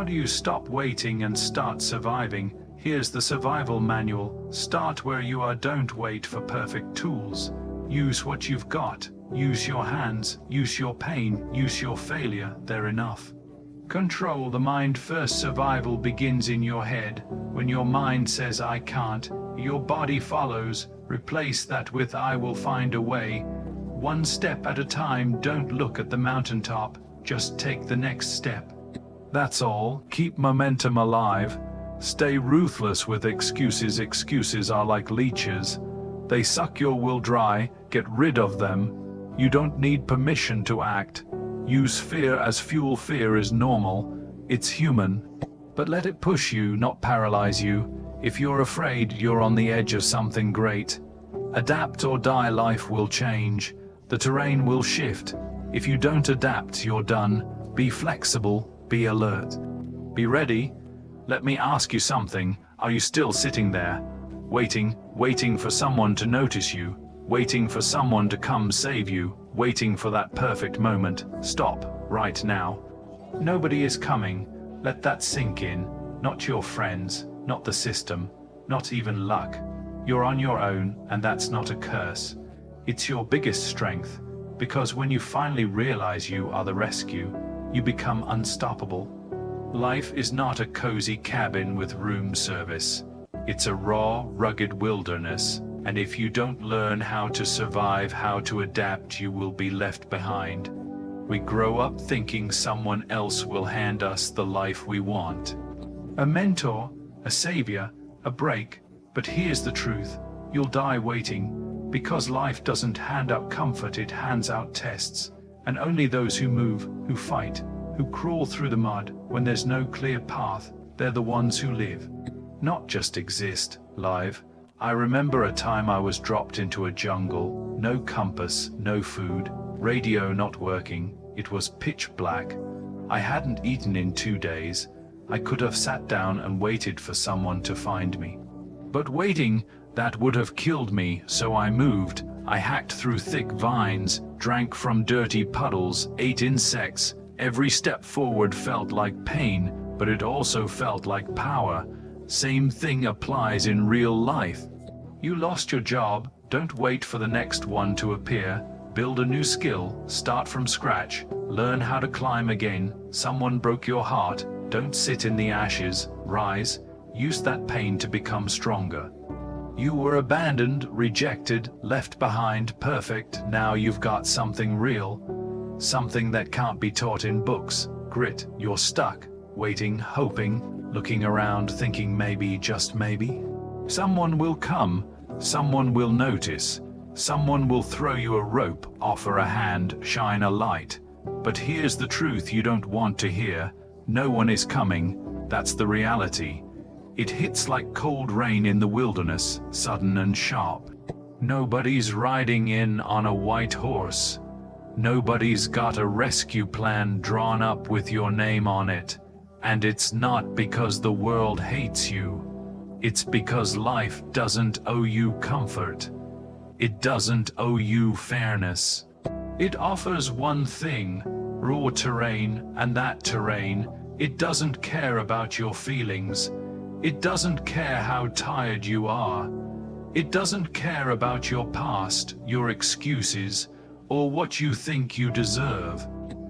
How do you stop waiting and start surviving? Here's the survival manual. Start where you are. Don't wait for perfect tools. Use what you've got. Use your hands. Use your pain. Use your failure. They're enough. Control the mind first. Survival begins in your head. When your mind says I can't, your body follows. Replace that with I will find a way. One step at a time. Don't look at the mountaintop. Just take the next step. That's all. Keep momentum alive. Stay ruthless with excuses. Excuses are like leeches. They suck your will dry. Get rid of them. You don't need permission to act. Use fear as fuel. Fear is normal. It's human. But let it push you, not paralyze you. If you're afraid, you're on the edge of something great. Adapt or die. Life will change. The terrain will shift. If you don't adapt, you're done. Be flexible. Be alert. Be ready. Let me ask you something. Are you still sitting there? Waiting for someone to notice you? Waiting for someone to come save you? Waiting for that perfect moment? Stop, right now. Nobody is coming. Let that sink in. Not your friends, not the system, not even luck. You're on your own, and that's not a curse. It's your biggest strength, because when you finally realize you are the rescue, you become unstoppable. Life is not a cozy cabin with room service. It's a raw, rugged wilderness, and if you don't learn how to survive, how to adapt, you will be left behind. We grow up thinking someone else will hand us the life we want. A mentor, a savior, a break, but here's the truth. You'll die waiting, because life doesn't hand out comfort, it hands out tests. And only those who move, who fight, who crawl through the mud when there's no clear path, they're the ones who live. Not just exist, live. I remember a time I was dropped into a jungle, no compass, no food, radio not working, it was pitch black. I hadn't eaten in 2 days. I could have sat down and waited for someone to find me. But waiting, that would have killed me, so I moved. I hacked through thick vines, drank from dirty puddles, ate insects. Every step forward felt like pain, but it also felt like power. Same thing applies in real life. You lost your job, don't wait for the next one to appear. Build a new skill, start from scratch, learn how to climb again. Someone broke your heart, don't sit in the ashes, rise. Use that pain to become stronger. You were abandoned, rejected, left behind, perfect. Now you've got something real, something that can't be taught in books. Grit. You're stuck, waiting, hoping, looking around, thinking maybe, just maybe. Someone will come, someone will notice, someone will throw you a rope, offer a hand, shine a light. But here's the truth you don't want to hear. No one is coming. That's the reality. It hits like cold rain in the wilderness, sudden and sharp. Nobody's riding in on a white horse. Nobody's got a rescue plan drawn up with your name on it. And it's not because the world hates you. It's because life doesn't owe you comfort. It doesn't owe you fairness. It offers one thing, raw terrain, and that terrain, it doesn't care about your feelings. It doesn't care how tired you are. It doesn't care about your past, your excuses, or what you think you deserve.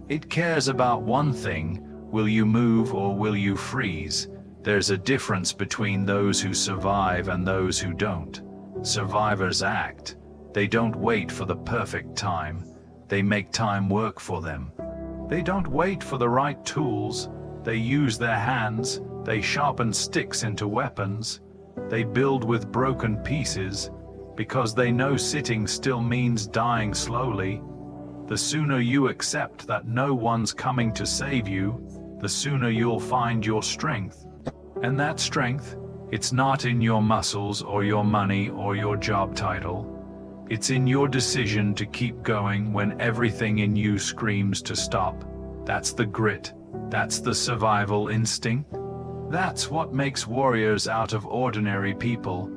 It cares about one thing: will you move or will you freeze? There's a difference between those who survive and those who don't. Survivors act. They don't wait for the perfect time. They make time work for them. They don't wait for the right tools. They use their hands. They sharpen sticks into weapons. They build with broken pieces, because they know sitting still means dying slowly. The sooner you accept that no one's coming to save you, the sooner you'll find your strength. And that strength, it's not in your muscles or your money or your job title. It's in your decision to keep going when everything in you screams to stop. That's the grit. That's the survival instinct. That's what makes warriors out of ordinary people.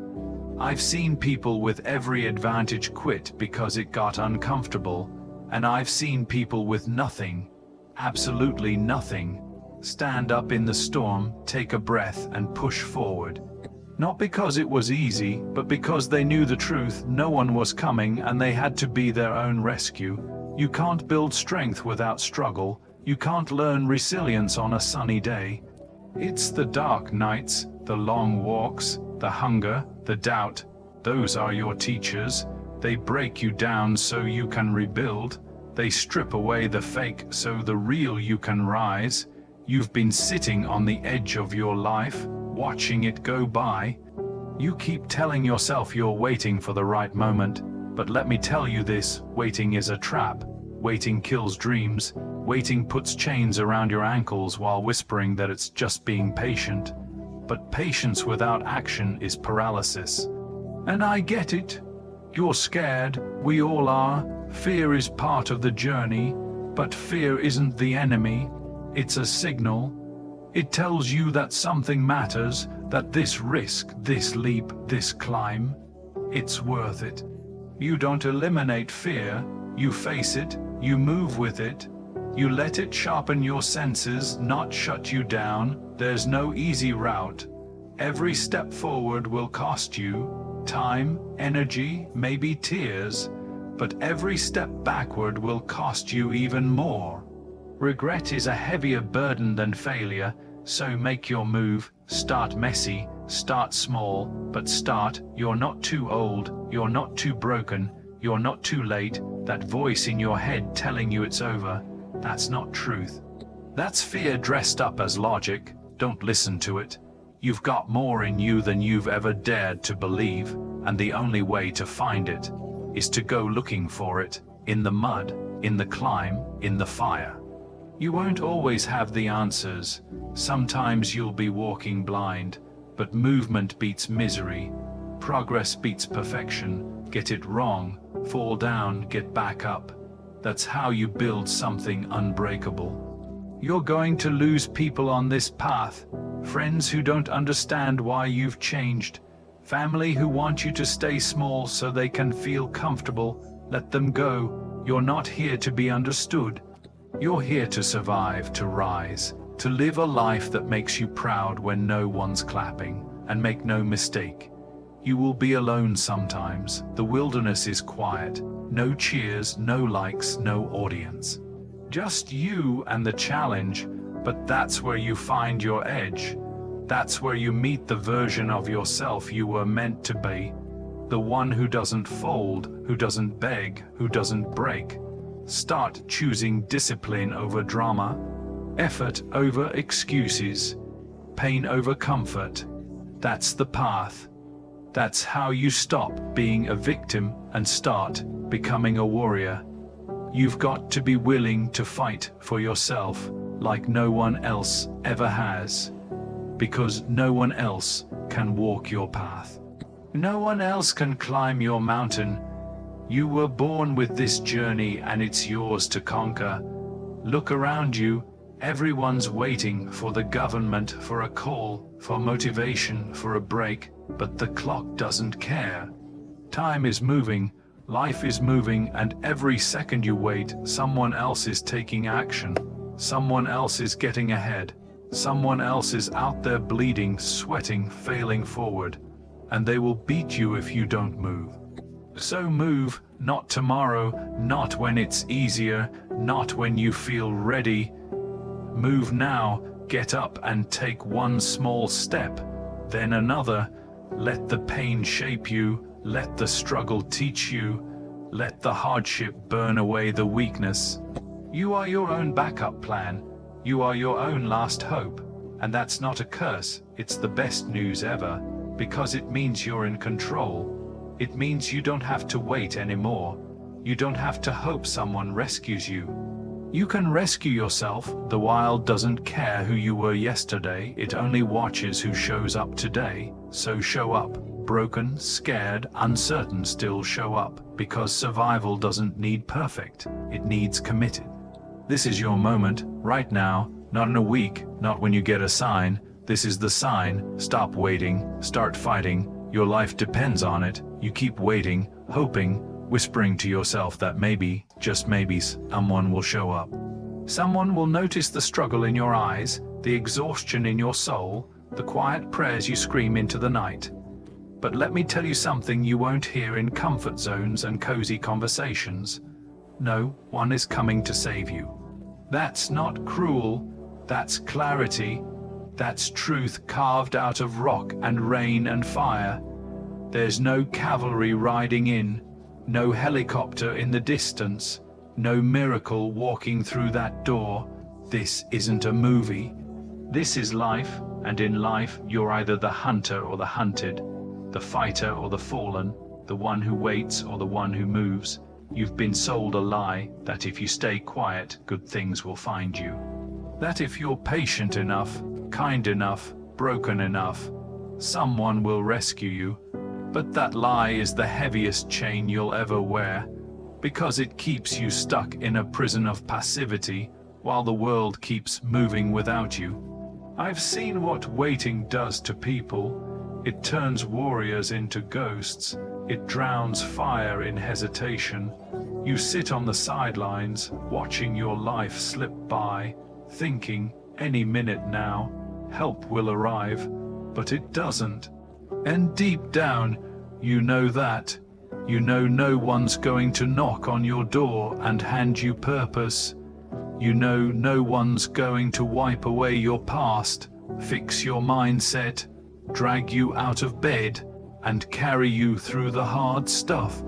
I've seen people with every advantage quit because it got uncomfortable, and I've seen people with nothing, absolutely nothing, stand up in the storm, take a breath, and push forward. Not because it was easy, but because they knew the truth. No one was coming, and they had to be their own rescue. You can't build strength without struggle. You can't learn resilience on a sunny day. It's the dark nights, the long walks, the hunger, the doubt. Those are your teachers. They break you down so you can rebuild. They strip away the fake so the real you can rise. You've been sitting on the edge of your life, watching it go by. You keep telling yourself you're waiting for the right moment, but let me tell you this, waiting is a trap. Waiting kills dreams. Waiting puts chains around your ankles while whispering that it's just being patient. But patience without action is paralysis. And I get it. You're scared. We all are. Fear is part of the journey, but fear isn't the enemy. It's a signal. It tells you that something matters, that this risk, this leap, this climb, it's worth it. You don't eliminate fear. You face it. You move with it. You let it sharpen your senses, not shut you down. There's no easy route. Every step forward will cost you time, energy, maybe tears, but every step backward will cost you even more. Regret is a heavier burden than failure, so make your move. Start messy, start small, but start. You're not too old, you're not too broken, you're not too late. That voice in your head telling you it's over, that's not truth. That's fear dressed up as logic. Don't listen to it. You've got more in you than you've ever dared to believe, and the only way to find it is to go looking for it, in the mud, in the climb, in the fire. You won't always have the answers. Sometimes you'll be walking blind, but movement beats misery. Progress beats perfection. Get it wrong, fall down, get back up. That's how you build something unbreakable. You're going to lose people on this path. Friends who don't understand why you've changed. Family who want you to stay small so they can feel comfortable. Let them go. You're not here to be understood. You're here to survive, to rise, to live a life that makes you proud when no one's clapping. And make no mistake, you will be alone sometimes. The wilderness is quiet. No cheers, no likes, no audience. Just you and the challenge, but that's where you find your edge. That's where you meet the version of yourself you were meant to be. The one who doesn't fold, who doesn't beg, who doesn't break. Start choosing discipline over drama, effort over excuses, pain over comfort. That's the path. That's how you stop being a victim and start becoming a warrior. You've got to be willing to fight for yourself like no one else ever has, because no one else can walk your path. No one else can climb your mountain. You were born with this journey and it's yours to conquer. Look around you. Everyone's waiting for the government, for a call, for motivation, for a break, but the clock doesn't care. Time is moving, life is moving, and every second you wait, someone else is taking action. Someone else is getting ahead. Someone else is out there bleeding, sweating, failing forward. And they will beat you if you don't move. So move, not tomorrow, not when it's easier, not when you feel ready. Move now, get up and take one small step, then another. Let the pain shape you, let the struggle teach you, let the hardship burn away the weakness. You are your own backup plan. You are your own last hope. And that's not a curse, it's the best news ever, because it means you're in control. It means you don't have to wait anymore. You don't have to hope someone rescues you. You can rescue yourself. The wild doesn't care who you were yesterday, it only watches who shows up today. So show up. Broken, scared, uncertain, still show up, because survival doesn't need perfect, it needs committed. This is your moment, right now, not in a week, not when you get a sign. This is the sign. Stop waiting, start fighting. Your life depends on it. You keep waiting, hoping, whispering to yourself that maybe, just maybe, someone will show up. Someone will notice the struggle in your eyes. the exhaustion in your soul, the quiet prayers you scream into the night. But let me tell you something you won't hear in comfort zones and cozy conversations. No one is coming to save you. That's not cruel, that's clarity, that's truth carved out of rock and rain and fire. There's no cavalry riding in, no helicopter in the distance, no miracle walking through that door. This isn't a movie. This is life, and in life you're either the hunter or the hunted, the fighter or the fallen, the one who waits or the one who moves. You've been sold a lie that if you stay quiet, good things will find you. That if you're patient enough, kind enough, broken enough, someone will rescue you. But that lie is the heaviest chain you'll ever wear, because it keeps you stuck in a prison of passivity while the world keeps moving without you. I've seen what waiting does to people. It turns warriors into ghosts. It drowns fire in hesitation. You sit on the sidelines, watching your life slip by, thinking, any minute now, help will arrive, but it doesn't. And deep down, you know that. You know no one's going to knock on your door and hand you purpose. You know no one's going to wipe away your past, fix your mindset, drag you out of bed, and carry you through the hard stuff.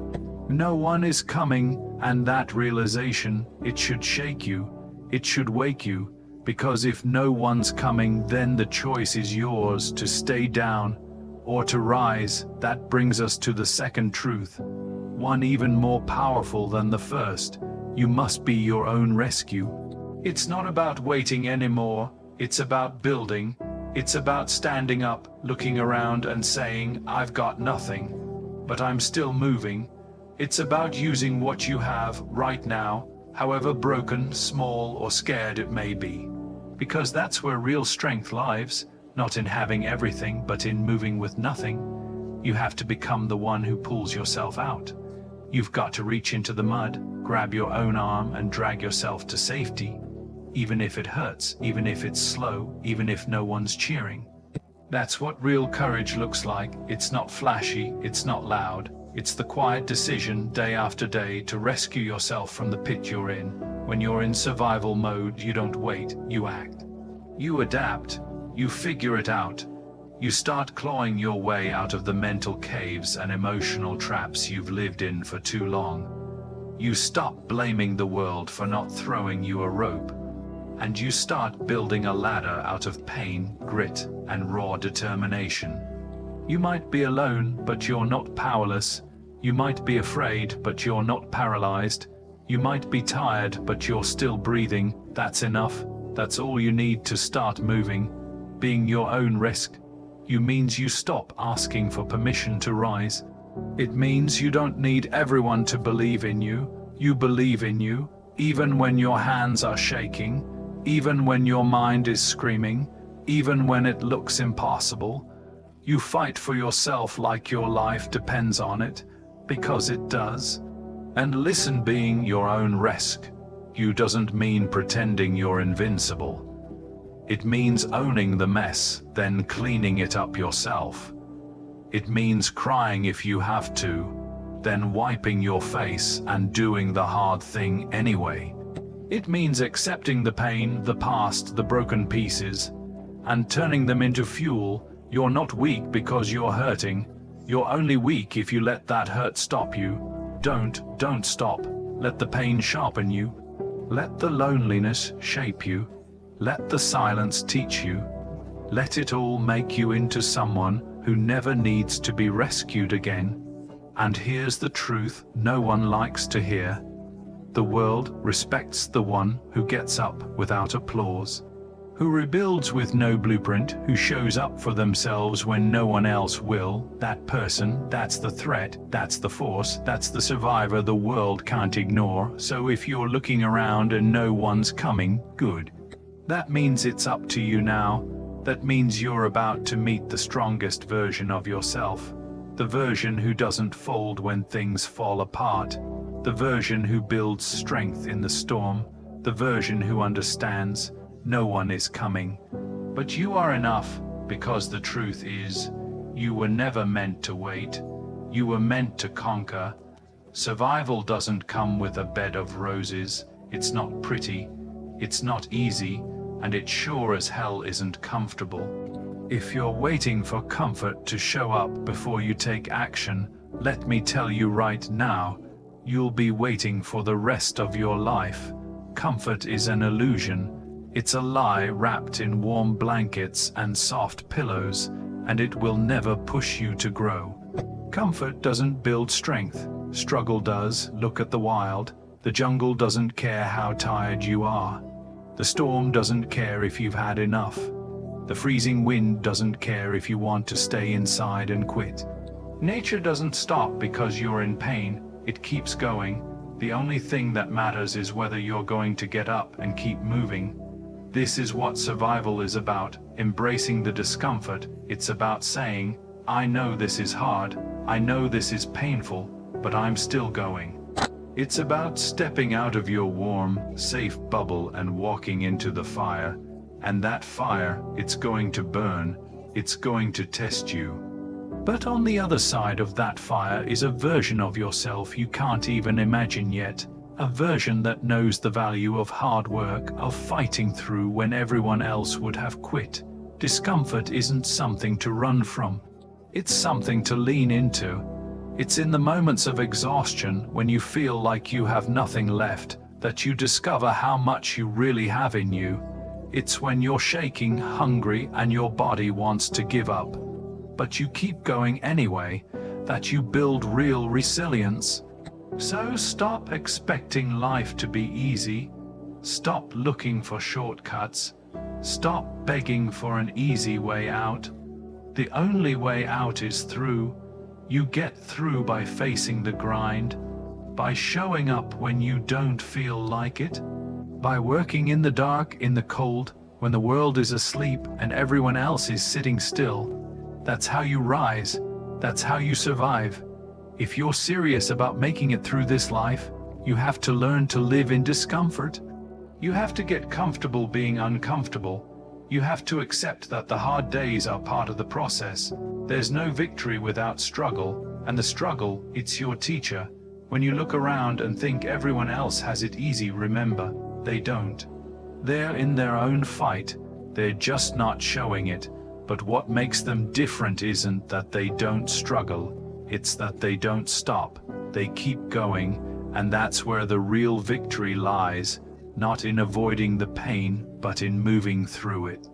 No one is coming, and that realization, it should shake you, it should wake you, because if no one's coming, then the choice is yours to stay down or to rise. That brings us to the second truth, one even more powerful than the first. You must be your own rescue. It's not about waiting anymore, it's about building. It's about standing up, looking around and saying, I've got nothing, but I'm still moving. It's about using what you have right now, however broken, small, or scared it may be. Because that's where real strength lies, not in having everything, but in moving with nothing. You have to become the one who pulls yourself out. You've got to reach into the mud, grab your own arm, and drag yourself to safety. Even if it hurts, even if it's slow, even if no one's cheering. That's what real courage looks like. It's not flashy, it's not loud. It's the quiet decision, day after day, to rescue yourself from the pit you're in. When you're in survival mode, you don't wait, you act. You adapt, you figure it out. You start clawing your way out of the mental caves and emotional traps you've lived in for too long. You stop blaming the world for not throwing you a rope. And you start building a ladder out of pain, grit, and raw determination. You might be alone, but you're not powerless. You might be afraid, but you're not paralyzed. You might be tired, but you're still breathing. That's enough. That's all you need to start moving. Being your own risk. You means you stop asking for permission to rise. It means you don't need everyone to believe in you. You believe in you, even when your hands are shaking. Even when your mind is screaming, even when it looks impossible, you fight for yourself like your life depends on it, because it does. And listen, being your own risk, you doesn't mean pretending you're invincible. It means owning the mess, then cleaning it up yourself. It means crying if you have to, then wiping your face and doing the hard thing anyway. It means accepting the pain, the past, the broken pieces, and turning them into fuel. You're not weak because you're hurting. You're only weak if you let that hurt stop you. Don't stop. Let the pain sharpen you. Let the loneliness shape you. Let the silence teach you. Let it all make you into someone who never needs to be rescued again. And here's the truth no one likes to hear. The world respects the one who gets up without applause, who rebuilds with no blueprint, who shows up for themselves when no one else will. That person, that's the threat, that's the force, that's the survivor the world can't ignore. So if you're looking around and no one's coming, good. That means it's up to you now. That means you're about to meet the strongest version of yourself. The version who doesn't fold when things fall apart. The version who builds strength in the storm. The version who understands no one is coming. But you are enough, because the truth is, you were never meant to wait. You were meant to conquer. Survival doesn't come with a bed of roses. It's not pretty, it's not easy, and it sure as hell isn't comfortable. If you're waiting for comfort to show up before you take action, let me tell you right now, you'll be waiting for the rest of your life. Comfort is an illusion. It's a lie wrapped in warm blankets and soft pillows, and it will never push you to grow. Comfort doesn't build strength. Struggle does. Look at the wild. The jungle doesn't care how tired you are. The storm doesn't care if you've had enough. The freezing wind doesn't care if you want to stay inside and quit. Nature doesn't stop because you're in pain. It keeps going. The only thing that matters is whether you're going to get up and keep moving. This is what survival is about, embracing the discomfort. It's about saying, I know this is hard, I know this is painful, but I'm still going. It's about stepping out of your warm, safe bubble and walking into the fire. And that fire, it's going to burn, it's going to test you. But on the other side of that fire is a version of yourself you can't even imagine yet. A version that knows the value of hard work, of fighting through when everyone else would have quit. Discomfort isn't something to run from. It's something to lean into. It's in the moments of exhaustion, when you feel like you have nothing left, that you discover how much you really have in you. It's when you're shaking, hungry, and your body wants to give up, but you keep going anyway, that you build real resilience. So stop expecting life to be easy. Stop looking for shortcuts. Stop begging for an easy way out. The only way out is through. You get through by facing the grind, by showing up when you don't feel like it, by working in the dark, in the cold, when the world is asleep and everyone else is sitting still. That's how you rise. That's how you survive. If you're serious about making it through this life, you have to learn to live in discomfort. You have to get comfortable being uncomfortable. You have to accept that the hard days are part of the process. There's no victory without struggle, and the struggle, it's your teacher. When you look around and think everyone else has it easy, remember, they don't. They're in their own fight, they're just not showing it. But what makes them different isn't that they don't struggle, it's that they don't stop. They keep going, and that's where the real victory lies. Not in avoiding the pain, but in moving through it.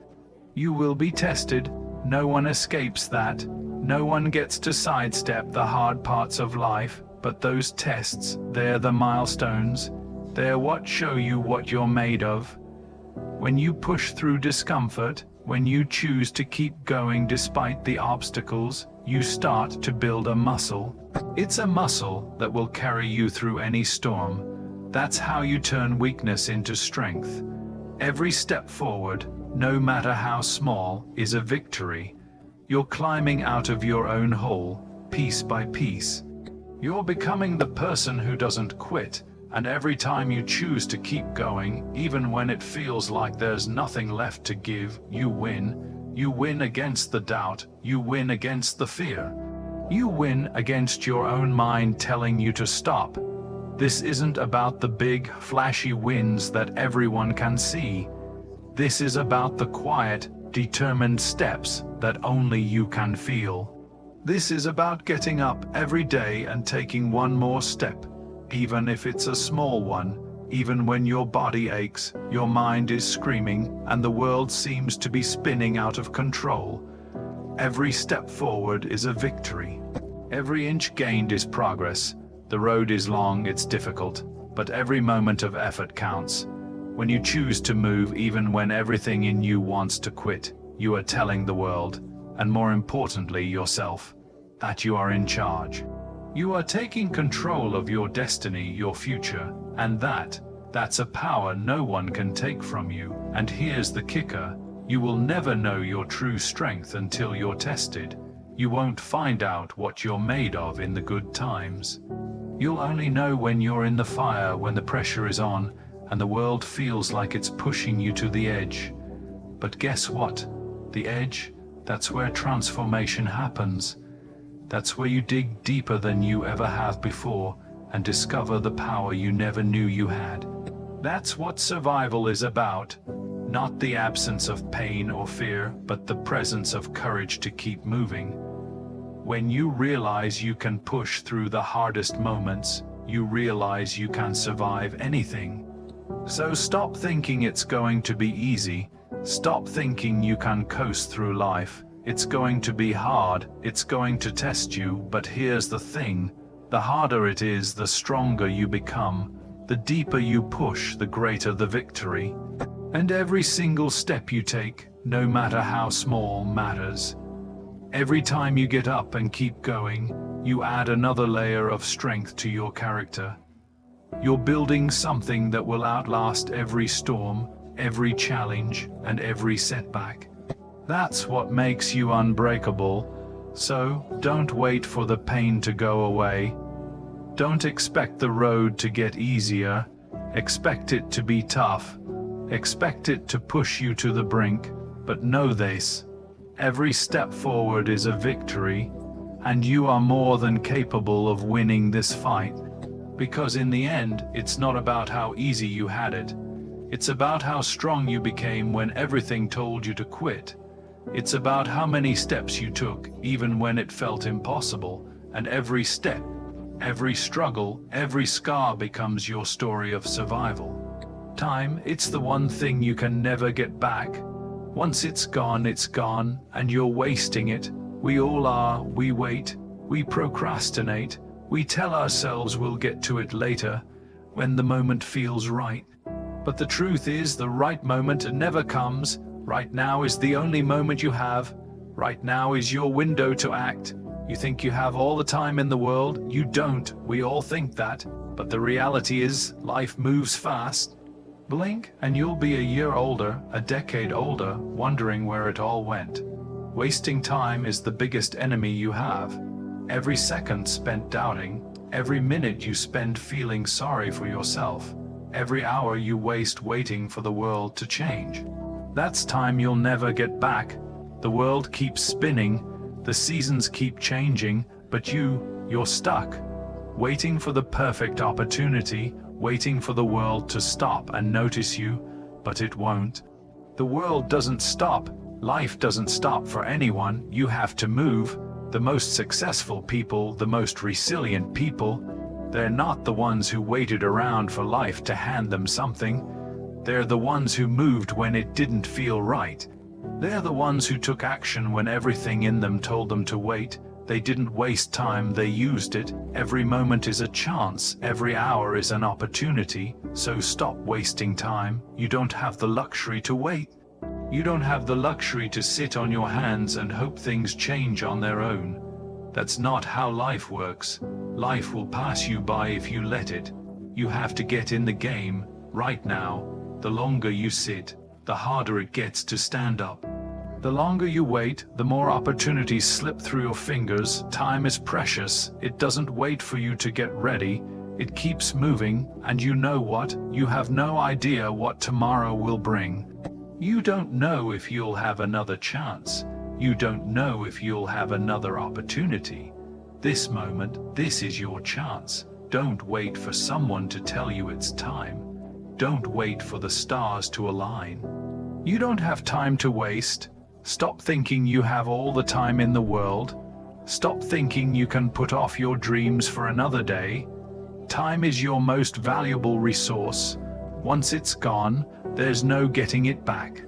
You will be tested. No one escapes that. No one gets to sidestep the hard parts of life, but those tests, they're the milestones. They're what show you what you're made of. When you push through discomfort, when you choose to keep going despite the obstacles, you start to build a muscle. It's a muscle that will carry you through any storm. That's how you turn weakness into strength. Every step forward, no matter how small, is a victory. You're climbing out of your own hole, piece by piece. You're becoming the person who doesn't quit, and every time you choose to keep going, even when it feels like there's nothing left to give, you win. You win against the doubt, you win against the fear. You win against your own mind telling you to stop. This isn't about the big, flashy wins that everyone can see. This is about the quiet, determined steps that only you can feel. This is about getting up every day and taking one more step, even if it's a small one, even when your body aches, your mind is screaming, and the world seems to be spinning out of control. Every step forward is a victory. Every inch gained is progress. The road is long, it's difficult, but every moment of effort counts. When you choose to move even when everything in you wants to quit, you are telling the world, and more importantly yourself, that you are in charge. You are taking control of your destiny, your future, and that's a power no one can take from you. And here's the kicker, you will never know your true strength until you're tested. You won't find out what you're made of in the good times. You'll only know when you're in the fire, when the pressure is on, and the world feels like it's pushing you to the edge. But guess what? The edge, that's where transformation happens. That's where you dig deeper than you ever have before and discover the power you never knew you had. That's what survival is about. Not the absence of pain or fear, but the presence of courage to keep moving. When you realize you can push through the hardest moments, you realize you can survive anything. So stop thinking it's going to be easy. Stop thinking you can coast through life. It's going to be hard, it's going to test you, but here's the thing. The harder it is, the stronger you become. The deeper you push, the greater the victory. And every single step you take, no matter how small, matters. Every time you get up and keep going, you add another layer of strength to your character. You're building something that will outlast every storm, every challenge, and every setback. That's what makes you unbreakable. So, don't wait for the pain to go away. Don't expect the road to get easier. Expect it to be tough. Expect it to push you to the brink. But know this: every step forward is a victory, and you are more than capable of winning this fight. Because in the end, it's not about how easy you had it. It's about how strong you became when everything told you to quit. It's about how many steps you took, even when it felt impossible, and every step, every struggle, every scar becomes your story of survival. Time, it's the one thing you can never get back. Once it's gone, and you're wasting it. We all are. We wait, we procrastinate, we tell ourselves we'll get to it later, when the moment feels right. But the truth is, the right moment never comes. Right now is the only moment you have. Right now is your window to act. You think you have all the time in the world. You don't. We all think that. But the reality is, life moves fast. Blink, and you'll be a year older, a decade older, wondering where it all went. Wasting time is the biggest enemy you have. Every second spent doubting, every minute you spend feeling sorry for yourself, every hour you waste waiting for the world to change. That's time you'll never get back. The world keeps spinning, the seasons keep changing, but you're stuck, waiting for the perfect opportunity, waiting for the world to stop and notice you, but it won't. The world doesn't stop. Life doesn't stop for anyone. You have to move. The most successful people, the most resilient people, they're not the ones who waited around for life to hand them something. They're the ones who moved when it didn't feel right. They're the ones who took action when everything in them told them to wait. They didn't waste time, they used it. Every moment is a chance, every hour is an opportunity. So stop wasting time. You don't have the luxury to wait. You don't have the luxury to sit on your hands and hope things change on their own. That's not how life works. Life will pass you by if you let it. You have to get in the game, right now. The longer you sit, the harder it gets to stand up. The longer you wait, the more opportunities slip through your fingers. Time is precious. It doesn't wait for you to get ready. It keeps moving, and you know what? You have no idea what tomorrow will bring. You don't know if you'll have another chance. You don't know if you'll have another opportunity. This moment, this is your chance. Don't wait for someone to tell you it's time. Don't wait for the stars to align. You don't have time to waste. Stop thinking you have all the time in the world. Stop thinking you can put off your dreams for another day. Time is your most valuable resource. Once it's gone, there's no getting it back.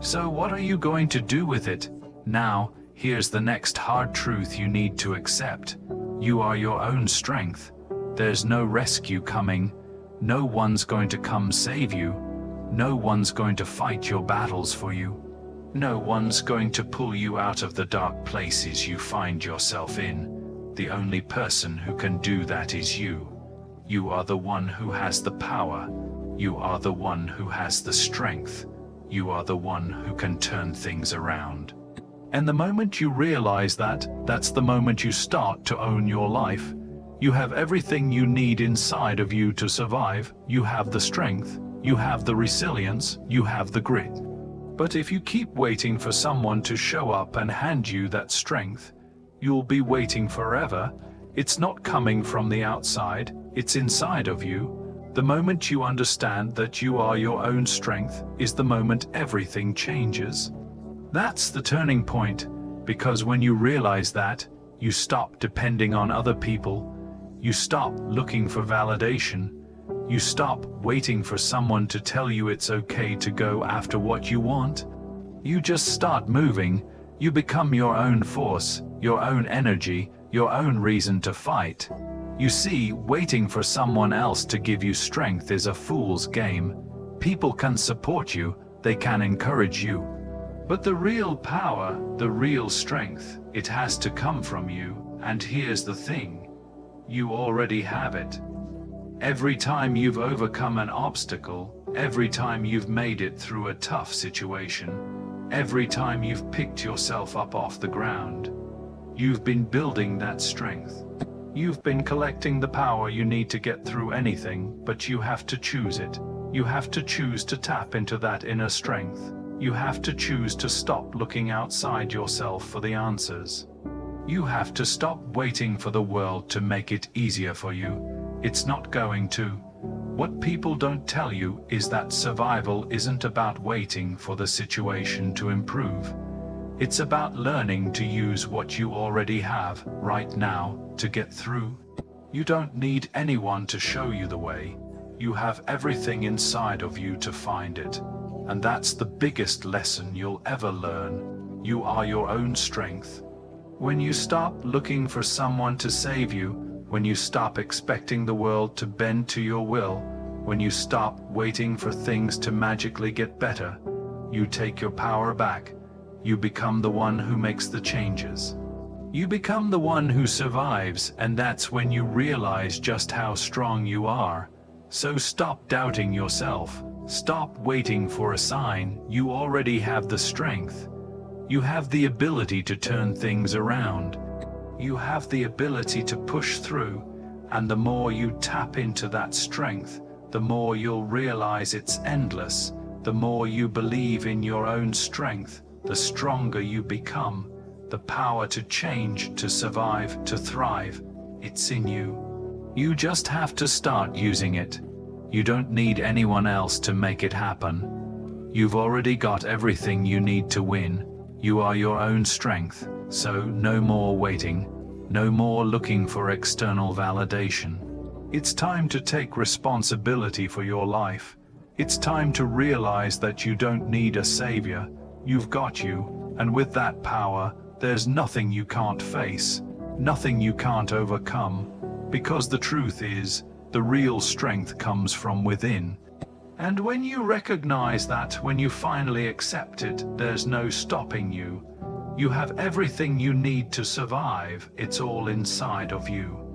So what are you going to do with it? Now, here's the next hard truth you need to accept. You are your own strength. There's no rescue coming. No one's going to come save you. No one's going to fight your battles for you. No one's going to pull you out of the dark places you find yourself in. The only person who can do that is you. You are the one who has the power. You are the one who has the strength. You are the one who can turn things around. And the moment you realize that, that's the moment you start to own your life. You have everything you need inside of you to survive. You have the strength. You have the resilience. You have the grit. But if you keep waiting for someone to show up and hand you that strength, you'll be waiting forever. It's not coming from the outside, it's inside of you. The moment you understand that you are your own strength is the moment everything changes. That's the turning point, because when you realize that, you stop depending on other people, you stop looking for validation, you stop waiting for someone to tell you it's okay to go after what you want. You just start moving, you become your own force, your own energy, your own reason to fight. You see, waiting for someone else to give you strength is a fool's game. People can support you, they can encourage you. But the real power, the real strength, it has to come from you, and here's the thing. You already have it. Every time you've overcome an obstacle, every time you've made it through a tough situation, every time you've picked yourself up off the ground, you've been building that strength. You've been collecting the power you need to get through anything, but you have to choose it. You have to choose to tap into that inner strength. You have to choose to stop looking outside yourself for the answers. You have to stop waiting for the world to make it easier for you. It's not going to. What people don't tell you is that survival isn't about waiting for the situation to improve. It's about learning to use what you already have right now to get through. You don't need anyone to show you the way. You have everything inside of you to find it. And that's the biggest lesson you'll ever learn. You are your own strength. When you stop looking for someone to save you, when you stop expecting the world to bend to your will, when you stop waiting for things to magically get better, you take your power back. You become the one who makes the changes. You become the one who survives, and that's when you realize just how strong you are. So stop doubting yourself. Stop waiting for a sign. You already have the strength. You have the ability to turn things around. You have the ability to push through, and the more you tap into that strength, the more you'll realize it's endless. The more you believe in your own strength, the stronger you become. The power to change, to survive, to thrive, it's in you. You just have to start using it. You don't need anyone else to make it happen. You've already got everything you need to win. You are your own strength, so no more waiting, no more looking for external validation. It's time to take responsibility for your life. It's time to realize that you don't need a savior. You've got you, and with that power, there's nothing you can't face, nothing you can't overcome, because the truth is, the real strength comes from within. And when you recognize that, when you finally accept it, there's no stopping you. You have everything you need to survive. It's all inside of you.